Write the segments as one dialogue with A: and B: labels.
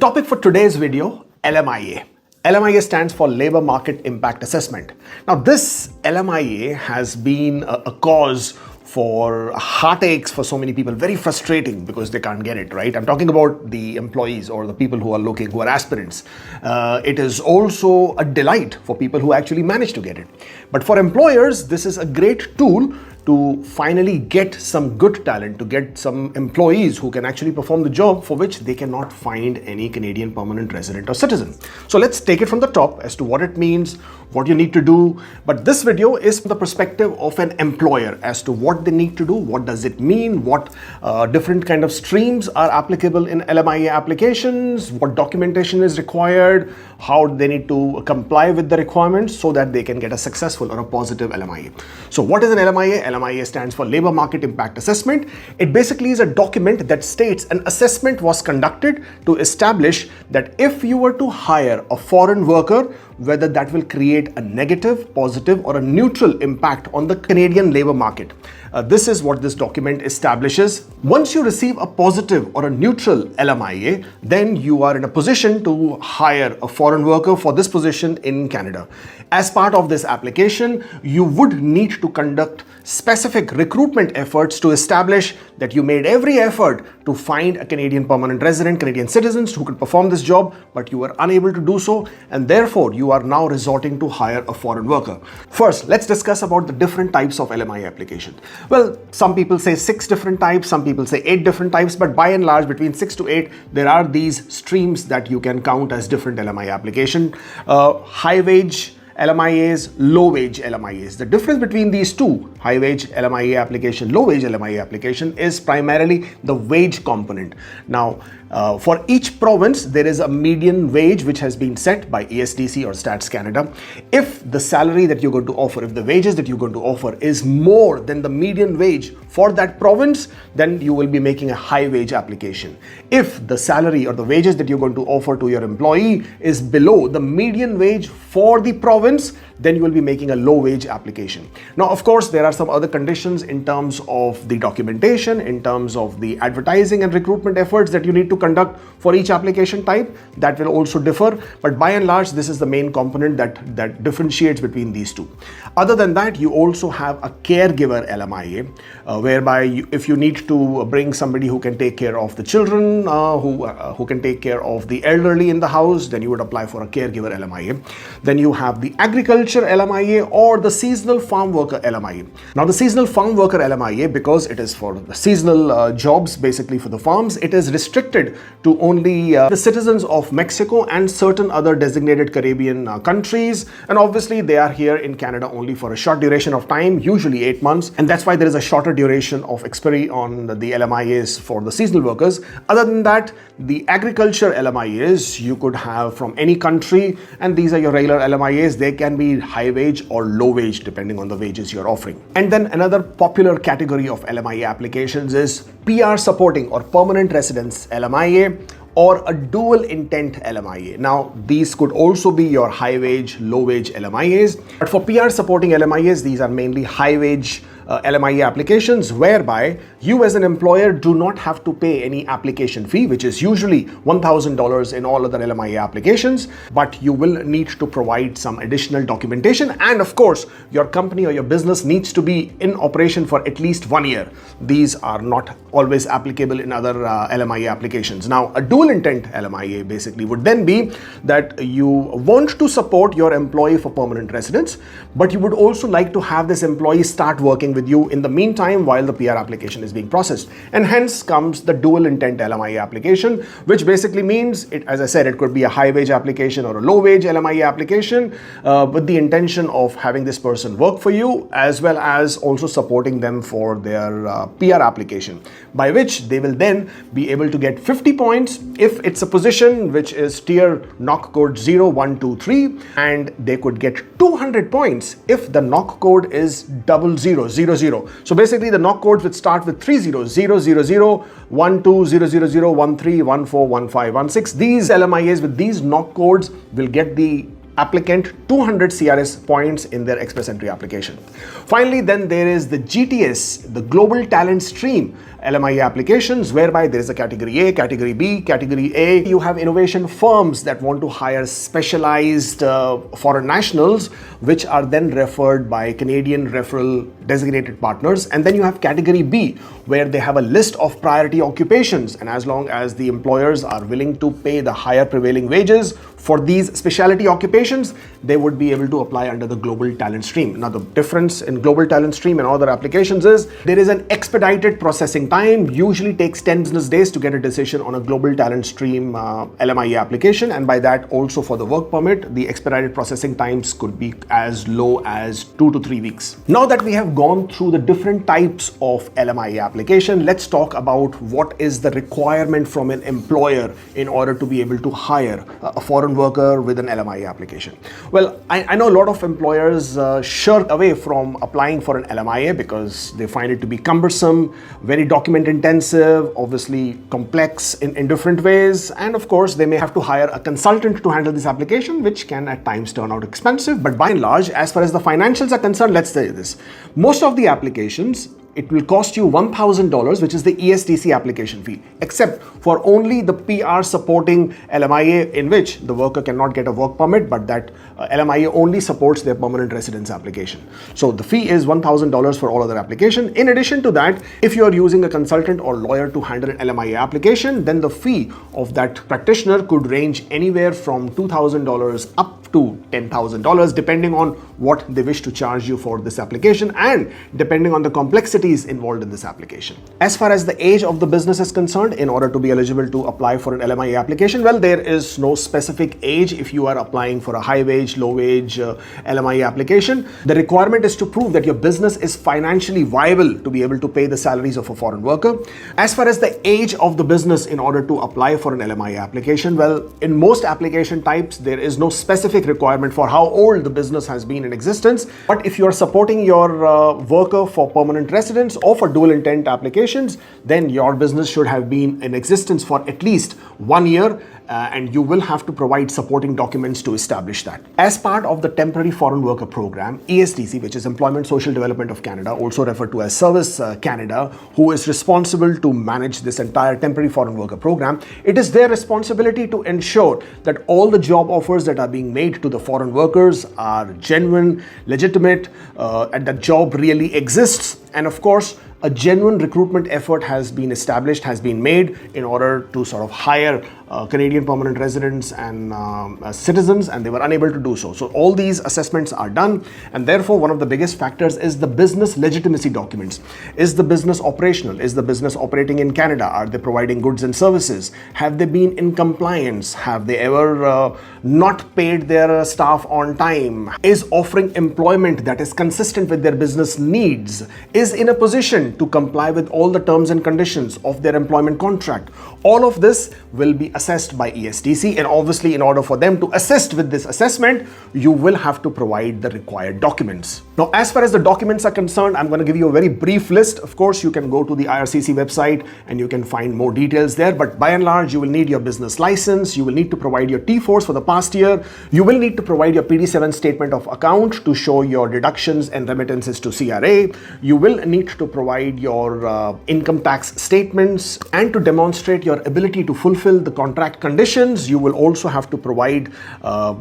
A: topic for today's video, LMIA. LMIA stands for Labor Market Impact Assessment. Now this LMIA has been a cause for heartaches for so many people, very frustrating because they can't get it, right? I'm talking about the employees or the people who are looking, who are aspirants. It is also a delight for people who actually manage to get it. But for employers, this is a great tool to finally get some good talent, to get some employees who can actually perform the job for which they cannot find any Canadian permanent resident or citizen. So let's take it from the top as to what it means, what you need to do. But this video is from the perspective of an employer as to what they need to do, what does it mean, what different kind of streams are applicable in LMIA applications, what documentation is required, how they need to comply with the requirements so that they can get a successful or a positive LMIA. So what is an LMIA? LMIA stands for Labor Market Impact Assessment. It basically is a document that states an assessment was conducted to establish that if you were to hire a foreign worker, whether that will create a negative, positive, or a neutral impact on the Canadian labor market. This is what this document establishes. Once you receive a positive or a neutral LMIA, then you are in a position to hire a foreign worker for this position in Canada. As part of this application, you would need to conduct specific recruitment efforts to establish that you made every effort to find a Canadian permanent resident, Canadian citizens who could perform this job, but you were unable to do so, and therefore you are now resorting to hire a foreign worker. First, let's discuss about the different types of LMIA application. Well, some people say 6 different types, some people say 8 different types, but by and large, between 6 to 8, there are these streams that you can count as different LMIA application. High wage LMIAs, low wage LMIAs. The difference between these two, high wage LMIA application, low wage LMIA application, is primarily the wage component. Now, for each province, there is a median wage which has been set by ESDC or Stats Canada. If the salary that you're going to offer, if the wages that you're going to offer is more than the median wage for that province, then you will be making a high wage application. If the salary or the wages that you're going to offer to your employee is below the median wage for the province, then you will be making a low wage application. Now, of course, there are some other conditions in terms of the documentation, in terms of the advertising and recruitment efforts that you need to conduct for each application type. That will also differ, but by and large, this is the main component that differentiates between these two. Other than that, you also have a caregiver LMIA, whereby if you need to bring somebody who can take care of the children, who can take care of the elderly in the house, then you would apply for a caregiver LMIA. Then you have the agriculture LMIA or the seasonal farm worker LMIA. Now the seasonal farm worker LMIA, because it is for the seasonal jobs, basically for the farms, it is restricted to only the citizens of Mexico and certain other designated Caribbean countries. And obviously they are here in Canada only for a short duration of time, usually 8 months. And that's why there is a shorter duration of expiry on the LMIAs for the seasonal workers. Other than that, the agriculture LMIAs you could have from any country, and these are your regular LMIAs. They can be high wage or low wage depending on the wages you're offering. And then another popular category of LMIA applications is PR supporting or permanent residence LMIA or a dual intent LMIA. Now, these could also be your high wage, low wage LMIAs. But for PR supporting LMIAs, these are mainly high wage LMIA applications, whereby you as an employer do not have to pay any application fee, which is usually $1,000 in all other LMIA applications, but you will need to provide some additional documentation. And of course, your company or your business needs to be in operation for at least 1 year. These are not always applicable in other LMIA applications. Now, a dual intent LMIA basically would then be that you want to support your employee for permanent residence, but you would also like to have this employee start working with you in the meantime while the PR application is being processed. And hence comes the dual intent LMIA application, which basically means, as I said, it could be a high wage application or a low wage LMIA application with the intention of having this person work for you, as well as also supporting them for their PR application, by which they will then be able to get 50 points if it's a position which is tier NOC code 0, 1, 2, 3, and they could get 200 points if the NOC code is 00, 00. So basically the NOC codes would start with 3 zeros, 0, 0, 0, 1, 2, 0, 0, 0, 1, 3, 1, 4, 1, 5, 1, 6. These LMIAs with these NOC codes will get the applicant 200 CRS points in their express entry application. Finally, then there is the GTS, the Global Talent Stream LMIA applications, whereby there is a category A, category B, category A. You have innovation firms that want to hire specialized foreign nationals, which are then referred by Canadian referral designated partners. And then you have category B, where they have a list of priority occupations. And as long as the employers are willing to pay the higher prevailing wages for these specialty occupations, they would be able to apply under the Global Talent Stream. Now, the difference in Global Talent Stream and other applications is there is an expedited processing time. Usually takes 10 business days to get a decision on a Global Talent Stream LMIA application, and by that also for the work permit, the expedited processing times could be as low as 2 to 3 weeks. Now that we have gone through the different types of LMIA application, let's talk about what is the requirement from an employer in order to be able to hire a foreign worker with an LMIA application. Well, I know a lot of employers shirk away from applying for an LMIA because they find it to be cumbersome, very document intensive, obviously complex in different ways, and of course they may have to hire a consultant to handle this application, which can at times turn out expensive. But by and large, as far as the financials are concerned, let's say this: most of the applications, it will cost you $1,000, which is the ESTC application fee, except for only the PR supporting LMIA, in which the worker cannot get a work permit, but that LMIA only supports their permanent residence application. So the fee is $1,000 for all other application. In addition to that, if you are using a consultant or lawyer to handle an LMIA application, then the fee of that practitioner could range anywhere from $2,000 up to $10,000, depending on what they wish to charge you for this application and depending on the complexities involved in this application. As far as the age of the business is concerned, in order to be eligible to apply for an LMIA application, well, there is no specific age if you are applying for a high wage, low wage LMIA application. The requirement is to prove that your business is financially viable to be able to pay the salaries of a foreign worker. As far as the age of the business in order to apply for an LMIA application, well, in most application types, there is no specific requirement for how old the business has been in existence. But if you are supporting your worker for permanent residence or for dual intent applications, then your business should have been in existence for at least 1 year, and you will have to provide supporting documents to establish that. As part of the Temporary Foreign Worker Program, ESTC, which is Employment Social Development of Canada, also referred to as Service Canada, who is responsible to manage this entire Temporary Foreign Worker Program, it is their responsibility to ensure that all the job offers that are being made to the foreign workers are genuine, legitimate, and that job really exists. And of course, a genuine recruitment effort has been established, has been made in order to sort of hire Canadian permanent residents and citizens, and they were unable to do so. So all these assessments are done, and therefore one of the biggest factors is the business legitimacy documents. Is the business operational? Is the business operating in Canada? Are they providing goods and services? Have they been in compliance? Have they ever not paid their staff on time? Is offering employment that is consistent with their business needs? Is in a position to comply with all the terms and conditions of their employment contract? All of this will be assessed by ESTC, and obviously in order for them to assist with this assessment, you will have to provide the required documents. Now, as far as the documents are concerned, I'm going to give you a very brief list. Of course, you can go to the IRCC website and you can find more details there, but by and large, you will need your business license, you will need to provide your T4s for the past year, you will need to provide your PD7 statement of account to show your deductions and remittances to CRA, you will need to provide your income tax statements, and to demonstrate your ability to fulfill the contract conditions, you will also have to provide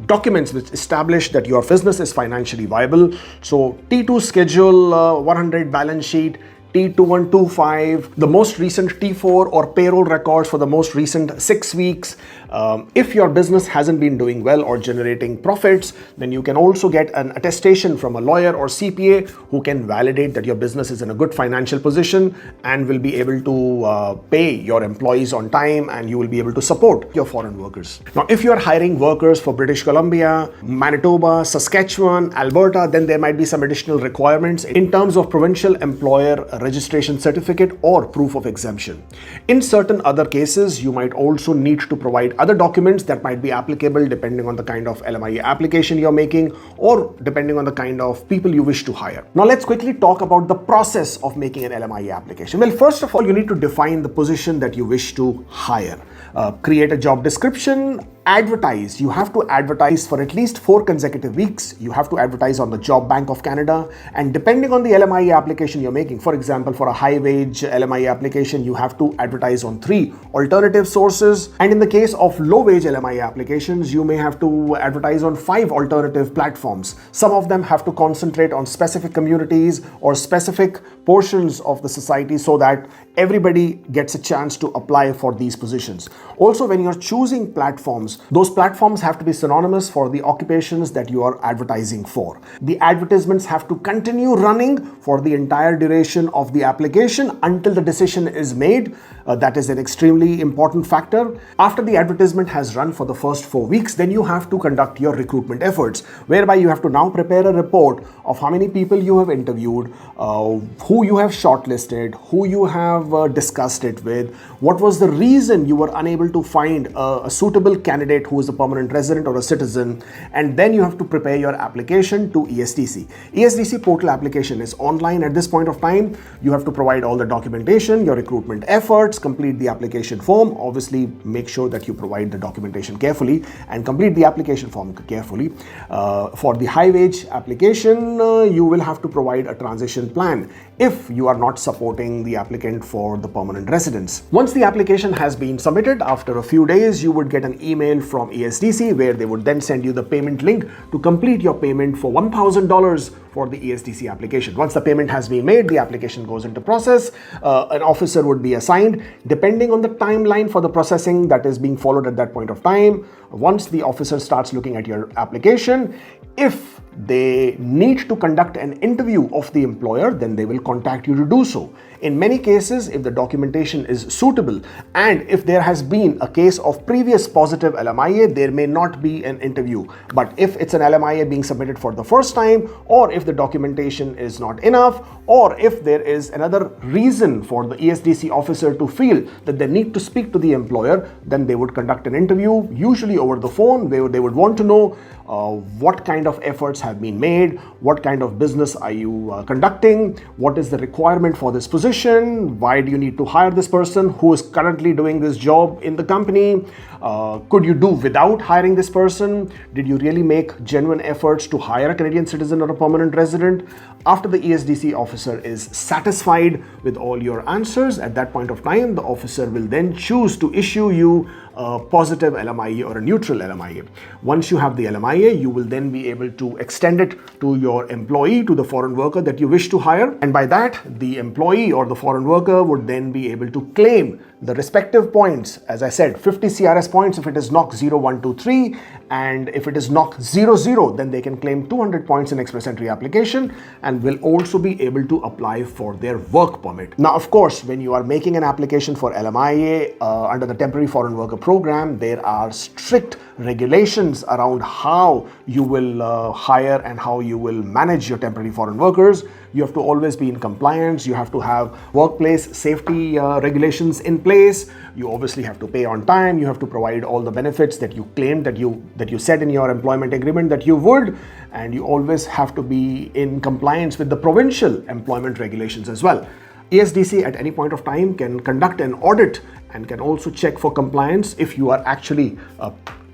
A: documents which establish that your business is financially viable. So T2 schedule 100 balance sheet, T2125, the most recent T4 or payroll records for the most recent 6 weeks. If your business hasn't been doing well or generating profits, then you can also get an attestation from a lawyer or CPA who can validate that your business is in a good financial position and will be able to pay your employees on time, and you will be able to support your foreign workers. Now, if you are hiring workers for British Columbia, Manitoba, Saskatchewan, Alberta, then there might be some additional requirements in terms of provincial employer registration certificate or proof of exemption. In certain other cases, you might also need to provide other documents that might be applicable depending on the kind of LMIA application you're making or depending on the kind of people you wish to hire. Now, let's quickly talk about the process of making an LMIA application. Well, first of all, you need to define the position that you wish to hire. Create a job description advertise. You have to advertise for at least 4 consecutive weeks. You have to advertise on the Job Bank of Canada, and depending on the LMIA application you're making, for example, for a high-wage LMIA application, you have to advertise on 3 alternative sources, and in the case of low-wage LMIA applications, you may have to advertise on 5 alternative platforms. Some of them have to concentrate on specific communities or specific portions of the society so that everybody gets a chance to apply for these positions. Also, when you're choosing platforms, those platforms have to be synonymous for the occupations that you are advertising for. The advertisements have to continue running for the entire duration of the application until the decision is made. That is an extremely important factor. After the advertisement has run for the first 4 weeks, then you have to conduct your recruitment efforts, whereby you have to now prepare a report of how many people you have interviewed, who you have shortlisted, who you have discussed it with, what was the reason you were unable to find a suitable candidate who is a permanent resident or a citizen, and then you have to prepare your application to ESDC. ESDC portal application is online at this point of time. You have to provide all the documentation, your recruitment efforts, complete the application form. Obviously, make sure that you provide the documentation carefully and complete the application form carefully. For the high wage application, you will have to provide a transition plan if you are not supporting the applicant for the permanent residence. Once the application has been submitted, after a few days, you would get an email from ESDC where they would then send you the payment link to complete your payment for $1,000 for the ESDC application. Once the payment has been made, the application goes into process. An officer would be assigned depending on the timeline for the processing that is being followed at that point of time. Once the officer starts looking at your application, if they need to conduct an interview of the employer, then they will contact you to do so. In many cases, if the documentation is suitable and if there has been a case of previous positive LMIA, there may not be an interview. But if it's an LMIA being submitted for the first time, or if the documentation is not enough, or if there is another reason for the ESDC officer to feel that they need to speak to the employer, then they would conduct an interview, usually over the phone. They would want to know what kind of efforts have been made, what kind of business are you conducting, what is the requirement for this position, why do you need to hire this person who is currently doing this job in the company, could you do without hiring this person, did you really make genuine efforts to hire a Canadian citizen or a permanent resident. After the ESDC officer is satisfied with all your answers, at that point of time, the officer will then choose to issue you a positive LMIA or a neutral LMIA. Once you have the LMIA, you will then be able to extend it to your employee, to the foreign worker that you wish to hire. And by that, the employee or the foreign worker would then be able to claim the respective points. As I said, 50 CRS points if it is NOC 0, 1, 2, 3. And if it is NOC 0, 0, then they can claim 200 points in express entry application and will also be able to apply for their work permit. Now, of course, when you are making an application for LMIA under the temporary foreign worker program, there are strict regulations around how you will hire and how you will manage your temporary foreign workers. You have to always be in compliance. You have to have workplace safety regulations in place. You obviously have to pay on time. You have to provide all the benefits that you claimed that you said in your employment agreement that you would, and you always have to be in compliance with the provincial employment regulations as well. ESDC at any point of time can conduct an audit and can also check for compliance if you are actually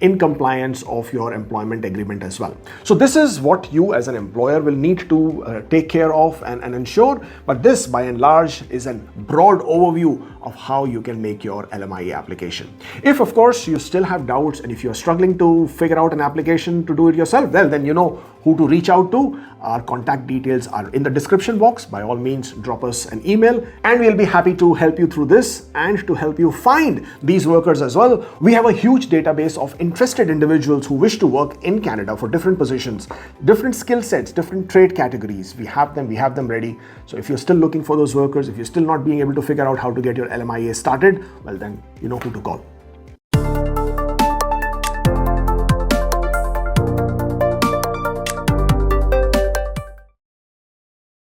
A: in compliance of your employment agreement as well. So this is what you as an employer will need to take care of and ensure. But this by and large is a broad overview of how you can make your LMIA application. If of course you still have doubts and if you're struggling to figure out an application to do it yourself, well then you know who to reach out to. Our contact details are in the description box. By all means, drop us an email and we'll be happy to help you through this and to help you find these workers as well. We have a huge database of interested individuals who wish to work in Canada for different positions, different skill sets, different trade categories. We have them ready. So if you're still looking for those workers, if you're still not being able to figure out how to get your LMIA started, well then you know who to call.